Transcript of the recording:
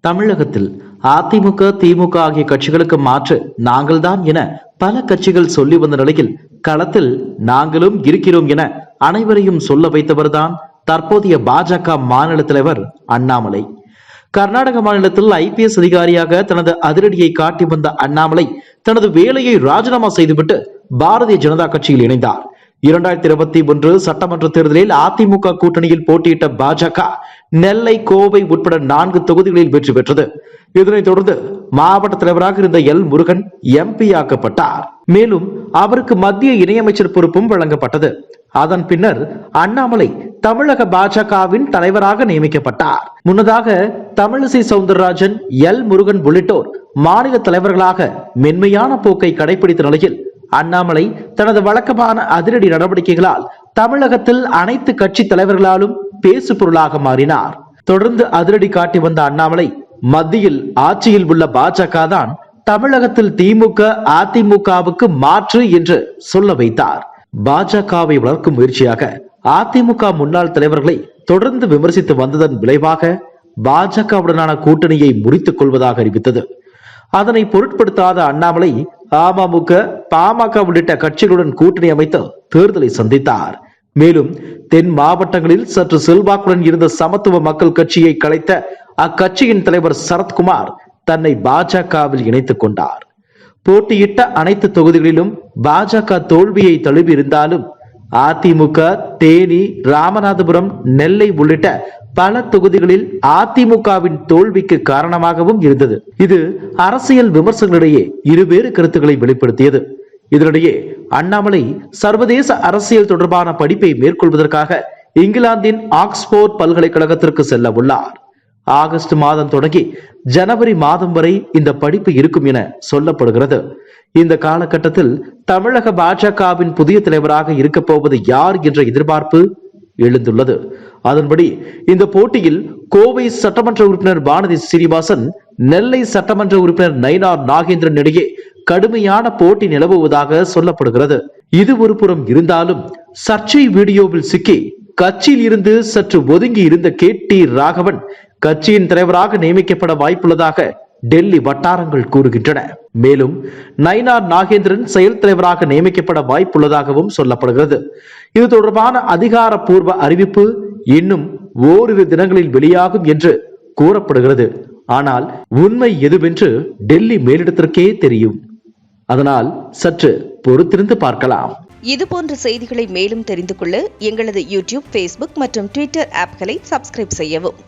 தமிழகத்தில் அதிமுக, திமுக ஆகிய கட்சிகளுக்கு மாற்று நாங்கள்தான் என பல கட்சிகள் சொல்லி வந்த நிலையில் களத்தில் நாங்களும் இருக்கிறோம் என அனைவரையும் சொல்ல வைத்தவர்தான் தற்போதைய பாஜக மாநில தலைவர் அண்ணாமலை. கர்நாடக மாநிலத்தில் IPS அதிகாரியாக தனது அதிரடியை காட்டி வந்த அண்ணாமலை தனது வேலையை ராஜினாமா செய்துவிட்டு பாரதிய ஜனதா கட்சியில் இணைந்தார். 2021 சட்டமன்ற தேர்தலில் அதிமுக கூட்டணியில் போட்டியிட்ட பாஜக நெல்லை, கோவை உட்பட 4 தொகுதிகளில் வெற்றி பெற்றது. இதனைத் தொடர்ந்து மாவட்ட தலைவராக இருந்த முருகன் MP ஆக்கப்பட்டார். மேலும் அவருக்கு மத்திய இணையமைச்சர் பொறுப்பும் வழங்கப்பட்டது. அதன் பின்னர் அண்ணாமலை தமிழக பாஜகவின் தலைவராக நியமிக்கப்பட்டார். முன்னதாக தமிழிசை சவுந்தரராஜன், முருகன் உள்ளிட்டோர் மாநில தலைவர்களாக மென்மையான போக்கை கடைபிடித்த நிலையில் அண்ணாமலை தனது வழக்கமான அதிரடி நடவடிக்கைகளால் தமிழகத்தில் அனைத்து கட்சி தலைவர்களாலும் பேசு பொருளாக மாறினார். தொடர்ந்து அதிரடி காட்டி வந்த அண்ணாமலை மத்தியில் ஆட்சியில் உள்ள பாஜக தான் தமிழகத்தில் திமுக, அதிமுகவுக்கு மாற்று என்று சொல்ல வைத்தார். பாஜகவை வளர்க்கும் முயற்சியாக அதிமுக முன்னாள் தலைவர்களை தொடர்ந்து விமர்சித்து வந்ததன் விளைவாக பாஜகவுடனான கூட்டணியை முறித்துக் கொள்வதாக அறிவித்தது. அதனை பொருட்படுத்தாத அண்ணாமலை அமமுக, பாமக உள்ளிட்ட கட்சிகளுடன் கூட்டணி அமைத்து தேர்தலை சந்தித்தார். மேலும் தென் மாவட்டங்களில் சற்று செல்வாக்குடன் இருந்த சமத்துவ மக்கள் கட்சியை கலைத்த அக்கட்சியின் தலைவர் சரத்குமார் தன்னை பாஜகவில் இணைத்துக் கொண்டார். போட்டியிட்ட அனைத்து தொகுதிகளிலும் பாஜக தோல்வியை தழுவி இருந்தாலும் அதிமுக தேனி, ராமநாதபுரம், நெல்லை உள்ளிட்ட பல தொகுதிகளில் அதிமுகவின் தோல்விக்கு காரணமாகவும் இருந்தது. இது அரசியல் விமர்சகர்களிடையே இருவேறு கருத்துக்களை வெளிப்படுத்தியது. இதனிடையே அண்ணாமலை சர்வதேச அரசியல் தொடர்பான படிப்பை மேற்கொள்வதற்காக இங்கிலாந்தின் ஆக்ஸ்போர்ட் பல்கலைக்கழகத்திற்கு செல்ல உள்ளார். ஆகஸ்ட் மாதம் தொடங்கி ஜனவரி மாதம் வரை இந்த படிப்பு இருக்கும் என சொல்லப்படுகிறது. இந்த காலகட்டத்தில் தமிழக பாஜகவின் புதிய தலைவராக இருக்க போவது யார் என்ற எதிர்பார்ப்பு எழுந்துள்ளது. அதன்படி இந்த போட்டியில் கோவை சட்டமன்ற உறுப்பினர் வானதி சீனிவாசன், நெல்லை சட்டமன்ற உறுப்பினர் நயினார் நாகேந்திரன் இடையே கடுமையான போட்டி நிலவுவதாக சொல்லப்படுகிறது. இது ஒரு புறம் இருந்தாலும் சர்ச்சை வீடியோவில் சிக்கி கட்சியில் இருந்து சற்று ஒதுங்கி இருந்த KT ராகவன் கட்சியின் தலைவராக நியமிக்கப்பட வாய்ப்புள்ளதாக டெல்லி வட்டாரங்கள் கூறுகின்றன. மேலும் நயினார் நாகேந்திரன் செயல் தலைவராக நியமிக்கப்பட வாய்ப்புள்ளதாகவும் சொல்லப்படுகிறது. இது தொடர்பான அதிகாரப்பூர்வ அறிவிப்பு இன்னும் ஓரிரு தினங்களில் வெளியாகும் என்று கூறப்படுகிறது. ஆனால் உண்மை எதுவென்று டெல்லி மேலிடத்திற்கே தெரியும். அதனால் சற்று பொறுத்திருந்து பார்க்கலாம். இதுபோன்ற செய்திகளை மேலும் தெரிந்து கொள்ள எங்களது YouTube, Facebook மற்றும் Twitter ஆப்களை சப்ஸ்கிரைப் செய்யவும்.